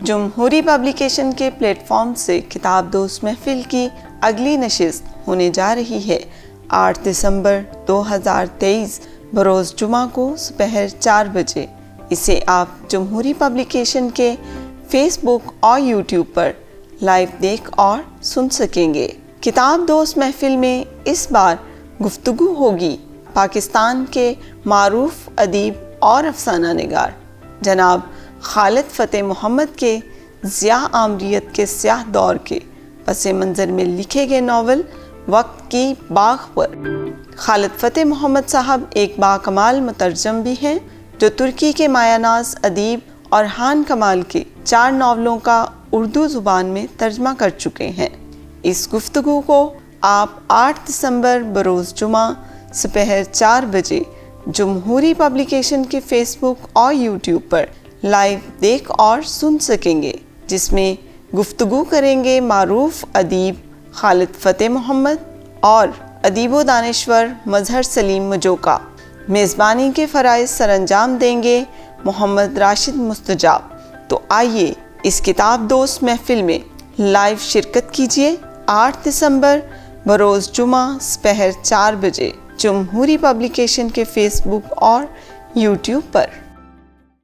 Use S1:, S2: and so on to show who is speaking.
S1: جمہوری پبلیکیشن کے plate form سے کتاب دوست محفل کی اگلی نشست ہونے جا رہی ہے 8 دسمبر 2023 بروز جمعہ کو دوپہر 4 بجے۔ اسے آپ جمہوری پبلیکیشن کے فیس بک اور یوٹیوب پر لائیو دیکھ اور سن سکیں گے۔ کتاب دوست محفل میں اس بار گفتگو ہوگی پاکستان کے معروف ادیب اور افسانہ نگار جناب خالد فتح محمد کے ضیاء آمریت کے سیاہ دور کے پس منظر میں لکھے گئے ناول وقت کی باغ پر۔ خالد فتح محمد صاحب ایک باکمال مترجم بھی ہیں جو ترکی کے مایہ ناز ادیب اورحان کمال کے 4 ناولوں کا اردو زبان میں ترجمہ کر چکے ہیں۔ اس گفتگو کو آپ 8 دسمبر بروز جمعہ دوپہر 4 بجے جمہوری پبلیکیشن کے فیس بک اور یوٹیوب پر لائیو دیکھ اور سن سکیں گے، جس میں گفتگو کریں گے معروف ادیب خالد فتح محمد اور ادیب و دانشور مظہر سلیم مجوکا۔ میزبانی کے فرائض سر انجام دیں گے محمد راشد مستجاب۔ تو آئیے اس کتاب دوست محفل میں لائیو شرکت کیجیے 8 دسمبر بروز جمعہ دوپہر 4 بجے جمہوری پبلیکیشن کے فیس بک اور یوٹیوب پر۔